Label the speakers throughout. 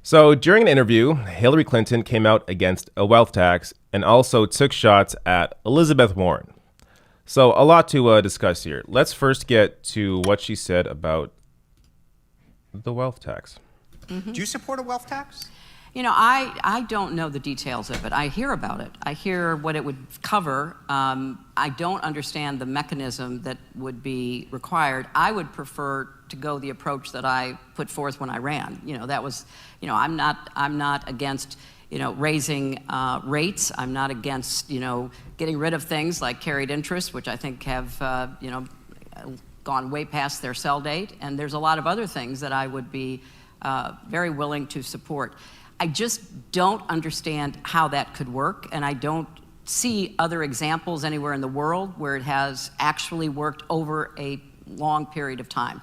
Speaker 1: So during an interview, Hillary Clinton came out against a wealth tax and also took shots at Elizabeth Warren. So a lot to discuss here. Let's first get to what she said about the wealth tax.
Speaker 2: Mm-hmm. Do you support a wealth tax?
Speaker 3: You know, I don't know the details of it. I hear about it. I hear what it would cover. I don't understand the mechanism that would be required. I would prefer to go the approach that I put forth when I ran. You know, that was, you know, I'm not against, you know, raising rates. I'm not against, you know, getting rid of things like carried interest, which I think have, you know, gone way past their sell date. And there's a lot of other things that I would be very willing to support. I just don't understand how that could work, and I don't see other examples anywhere in the world where it has actually worked over a long period of time.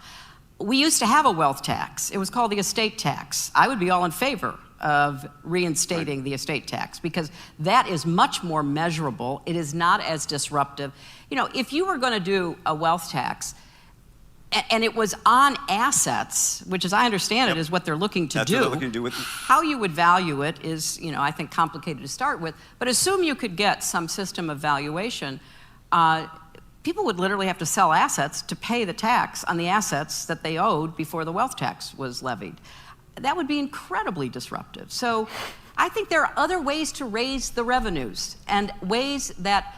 Speaker 3: We used to have a wealth tax. It was called the estate tax. I would be all in favor of reinstating the estate tax because that is much more measurable. It is not as disruptive. You know, if you were going to do a wealth tax, and it was on assets, which as I understand it is what they're looking to
Speaker 2: That's
Speaker 3: do.
Speaker 2: What they're looking to do with
Speaker 3: How you would value it is, you know, I think complicated to start with. But assume you could get some system of valuation. People would literally have to sell assets to pay the tax on the assets that they owed before the wealth tax was levied. That would be incredibly disruptive. So I think there are other ways to raise the revenues and ways that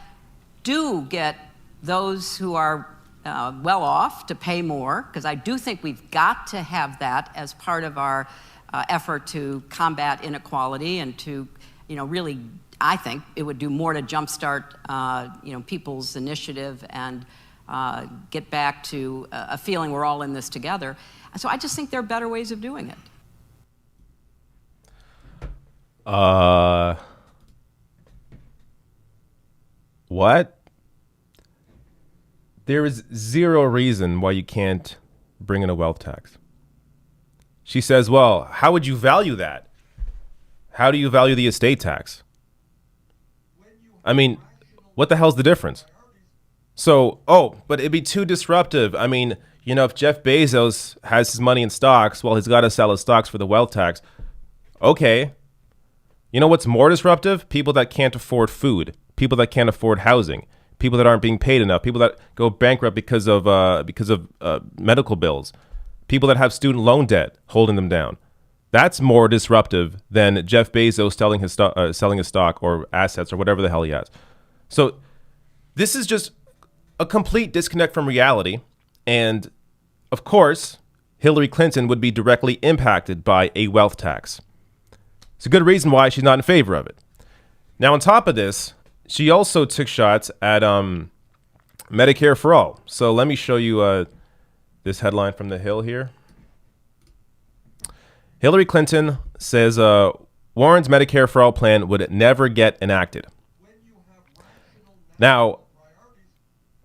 Speaker 3: do get those who are well off to pay more, because I do think we've got to have that as part of our effort to combat inequality and to, you know, really, I think it would do more to jumpstart, you know, people's initiative and get back to a feeling we're all in this together. So I just think there are better ways of doing it.
Speaker 1: What? There is zero reason why you can't bring in a wealth tax. She says, well, how would you value that? How do you value the estate tax? I mean, what the hell's the difference? So, but it'd be too disruptive. I mean, you know, if Jeff Bezos has his money in stocks, well, he's got to sell his stocks for the wealth tax. Okay. You know what's more disruptive? People that can't afford food, people that can't afford housing, people that aren't being paid enough, people that go bankrupt because of medical bills, people that have student loan debt holding them down. That's more disruptive than Jeff Bezos selling his stock or assets or whatever the hell he has. So this is just a complete disconnect from reality. And of course, Hillary Clinton would be directly impacted by a wealth tax. It's a good reason why she's not in favor of it. Now, on top of this, she also took shots at Medicare-For-All. So let me show you this headline from The Hill here. Hillary Clinton says Warren's Medicare-For-All plan would never get enacted. Now,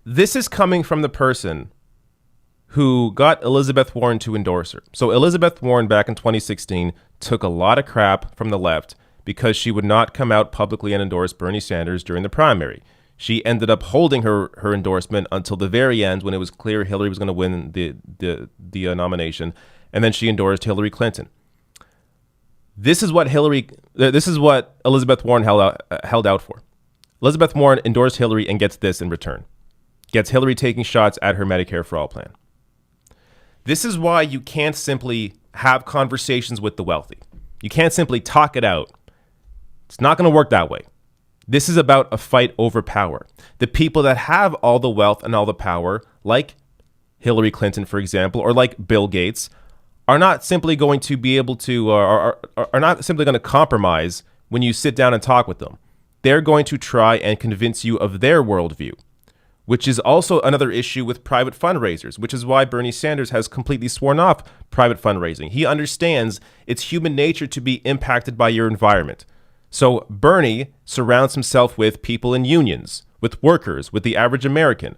Speaker 1: this is coming from the person who got Elizabeth Warren to endorse her. So Elizabeth Warren back in 2016 took a lot of crap from the left because she would not come out publicly and endorse Bernie Sanders during the primary. She ended up holding her endorsement until the very end when it was clear Hillary was going to win the nomination, and then she endorsed Hillary Clinton. This is what Elizabeth Warren held out for. Elizabeth Warren endorsed Hillary and gets this in return. Gets Hillary taking shots at her Medicare-For-All plan. This is why you can't simply have conversations with the wealthy. You can't simply talk it out. It's not going to work that way. This is about a fight over power. The people that have all the wealth and all the power, like Hillary Clinton, for example, or like Bill Gates, are not simply going to be able to, are not simply going to compromise when you sit down and talk with them. They're going to try and convince you of their worldview, which is also another issue with private fundraisers, which is why Bernie Sanders has completely sworn off private fundraising. He understands it's human nature to be impacted by your environment. So Bernie surrounds himself with people in unions, with workers, with the average American.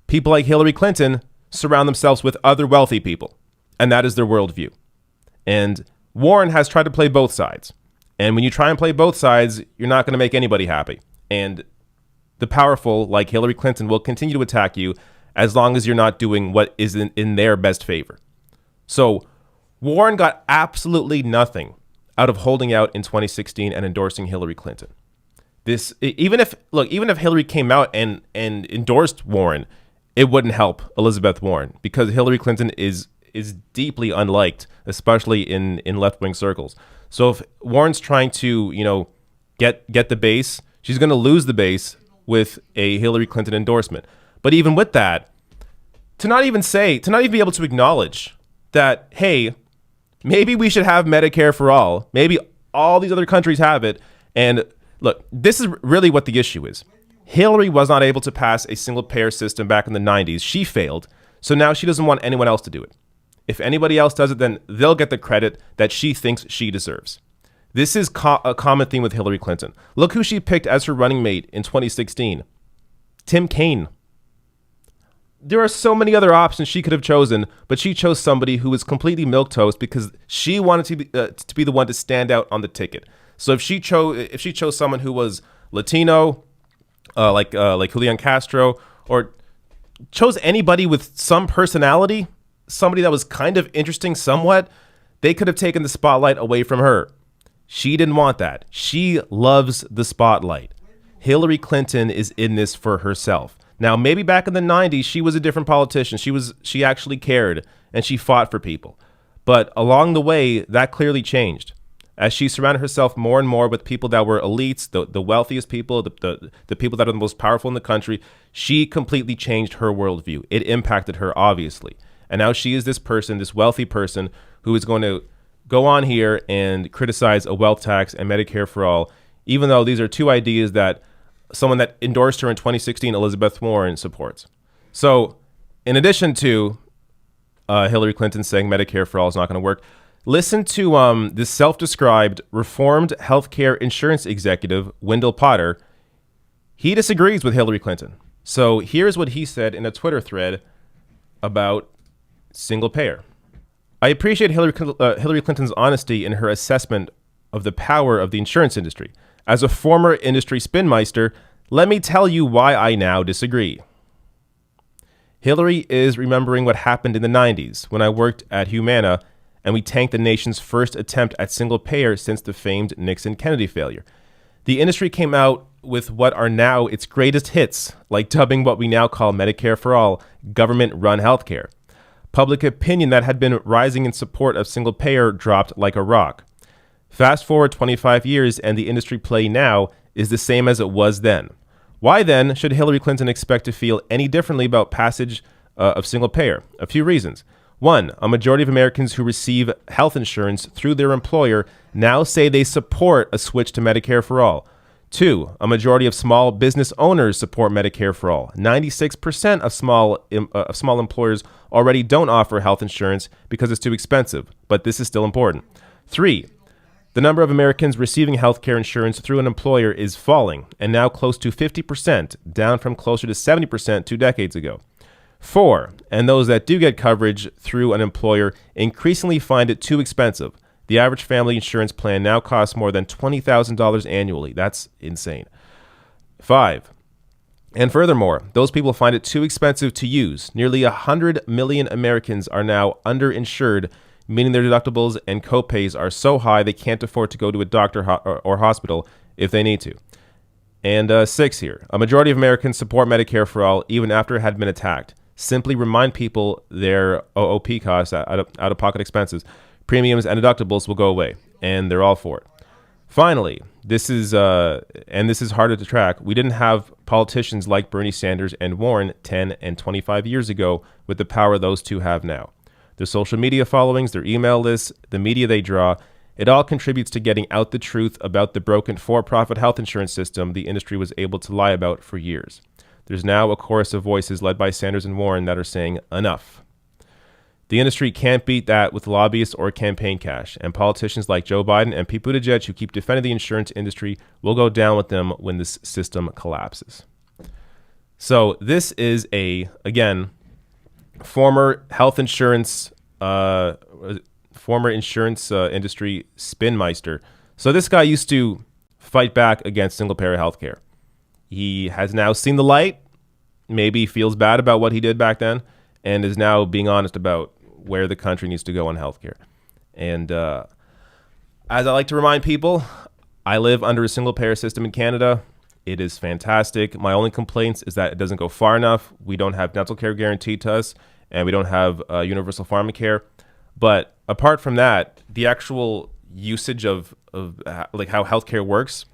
Speaker 1: People like Hillary Clinton surround themselves with other wealthy people, and that is their worldview. And Warren has tried to play both sides. And when you try and play both sides, you're not going to make anybody happy. And the powerful, like Hillary Clinton, will continue to attack you as long as you're not doing what is in their best favor. So Warren got absolutely nothing out of holding out in 2016 and endorsing Hillary Clinton. Even if Hillary came out and endorsed Warren, it wouldn't help Elizabeth Warren because Hillary Clinton is deeply unliked, especially in left-wing circles. So if Warren's trying to, get the base, she's going to lose the base with a Hillary Clinton endorsement. But even with that, to not even be able to acknowledge that, hey, maybe we should have Medicare for all. Maybe all these other countries have it. And look, this is really what the issue is. Hillary was not able to pass a single payer system back in the 90s. She failed. So now she doesn't want anyone else to do it. If anybody else does it, then they'll get the credit that she thinks she deserves. This is a common theme with Hillary Clinton. Look who she picked as her running mate in 2016. Tim Kaine. There are so many other options she could have chosen, but she chose somebody who was completely milquetoast because she wanted to be the one to stand out on the ticket. So if she chose someone who was Latino, like Julian Castro, or chose anybody with some personality, somebody that was kind of interesting somewhat, they could have taken the spotlight away from her. She didn't want that. She loves the spotlight. Hillary Clinton is in this for herself. Now, maybe back in the 90s, she was a different politician. She actually cared and she fought for people. But along the way, that clearly changed. As she surrounded herself more and more with people that were elites, the wealthiest people, the people that are the most powerful in the country, she completely changed her worldview. It impacted her, obviously. And now she is this person, this wealthy person, who is going to go on here and criticize a wealth tax and Medicare for all, even though these are two ideas that someone that endorsed her in 2016, Elizabeth Warren, supports. So in addition to Hillary Clinton saying Medicare for all is not going to work, listen to this self-described reformed healthcare insurance executive, Wendell Potter. He disagrees with Hillary Clinton. So here's what he said in a Twitter thread about single payer. I appreciate Hillary Clinton's honesty in her assessment of the power of the insurance industry. As a former industry spinmeister, let me tell you why I now disagree. Hillary is remembering what happened in the 90s when I worked at Humana and we tanked the nation's first attempt at single payer since the famed Nixon-Kennedy failure. The industry came out with what are now its greatest hits, like dubbing what we now call Medicare for All government-run healthcare. Public opinion that had been rising in support of single payer dropped like a rock. Fast forward 25 years and the industry play now is the same as it was then. Why then should Hillary Clinton expect to feel any differently about passage of single payer? A few reasons. One, a majority of Americans who receive health insurance through their employer now say they support a switch to Medicare for all. Two, a majority of small business owners support Medicare for all. 96% of small employers already don't offer health insurance because it's too expensive, but this is still important. Three, the number of Americans receiving health care insurance through an employer is falling, and now close to 50%, down from closer to 70% 2 decades ago. Four, and those that do get coverage through an employer increasingly find it too expensive. The average family insurance plan now costs more than $20,000 annually. That's insane. Five, and furthermore, those people find it too expensive to use. Nearly 100 million Americans are now underinsured, meaning their deductibles and copays are so high they can't afford to go to a doctor or hospital if they need to. And six here, a majority of Americans support Medicare for all even after it had been attacked. Simply remind people their OOP costs, out-of-pocket expenses, premiums, and deductibles will go away, and they're all for it. Finally, this is harder to track. We didn't have politicians like Bernie Sanders and Warren 10 and 25 years ago with the power those two have now. Their social media followings, their email lists, the media they draw, it all contributes to getting out the truth about the broken for-profit health insurance system the industry was able to lie about for years. There's now a chorus of voices led by Sanders and Warren that are saying enough. The industry can't beat that with lobbyists or campaign cash, and politicians like Joe Biden and Pete Buttigieg who keep defending the insurance industry will go down with them when this system collapses. So this is again, former health insurance, industry spinmeister. So this guy used to fight back against single-payer healthcare. He has now seen the light, maybe feels bad about what he did back then, and is now being honest about where the country needs to go on healthcare. And as I like to remind people, I live under a single payer system in Canada. It is fantastic. My only complaints is that it doesn't go far enough. We don't have dental care guaranteed to us, and we don't have universal pharmacare. But apart from that, the actual usage of like how healthcare works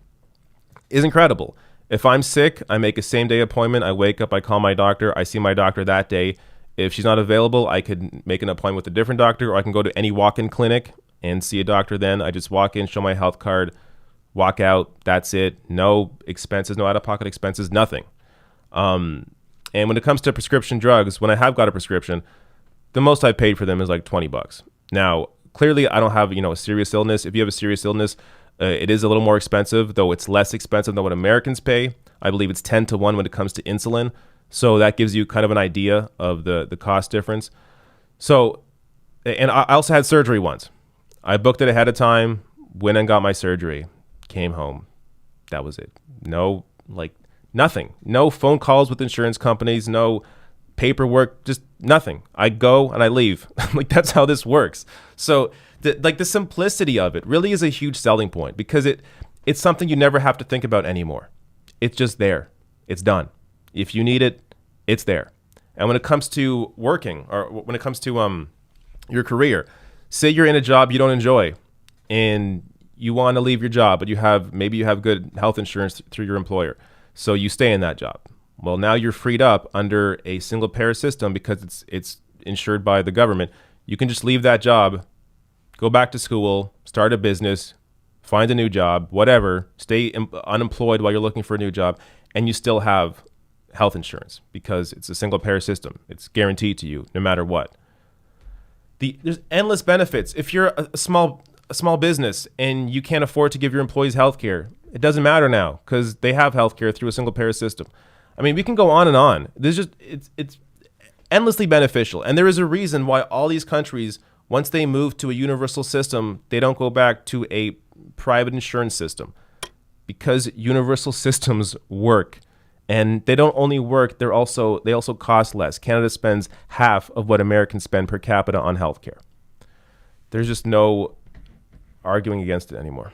Speaker 1: is incredible. If I'm sick, I make a same day appointment. I wake up, I call my doctor, I see my doctor that day. If she's not available, I could make an appointment with a different doctor, or I can go to any walk-in clinic and see a doctor then. I just walk in, show my health card, walk out, that's it. No expenses, no out-of-pocket expenses, nothing. And when it comes to prescription drugs, when I have got a prescription, the most I paid for them is like $20. Now, clearly I don't have, a serious illness. If you have a serious illness, it is a little more expensive, though it's less expensive than what Americans pay. I believe it's 10 to 1 when it comes to insulin. So that gives you kind of an idea of the cost difference. So, and I also had surgery once. I booked it ahead of time, went and got my surgery, came home. That was it. No, nothing. No phone calls with insurance companies, no paperwork, just nothing. I go and I leave. That's how this works. So the simplicity of it really is a huge selling point, because it's something you never have to think about anymore. It's just there. It's done. If you need it, it's there. And when it comes to working, or when it comes to your career, say you're in a job you don't enjoy and you want to leave your job, but maybe you have good health insurance through your employer, so you stay in that job. Well, now you're freed up under a single payer system because it's insured by the government. You can just leave that job, go back to school, start a business, find a new job, whatever, stay unemployed while you're looking for a new job, and you still have health insurance because it's a single payer system. It's guaranteed to you no matter what. There's endless benefits. If you're a small business and you can't afford to give your employees health care, it doesn't matter now because they have health care through a single payer system. I mean, we can go on and on. It's endlessly beneficial. And there is a reason why all these countries, once they move to a universal system, they don't go back to a private insurance system, because universal systems work. And they don't only work, they also cost less. Canada spends half of what Americans spend per capita on healthcare. There's just no arguing against it anymore.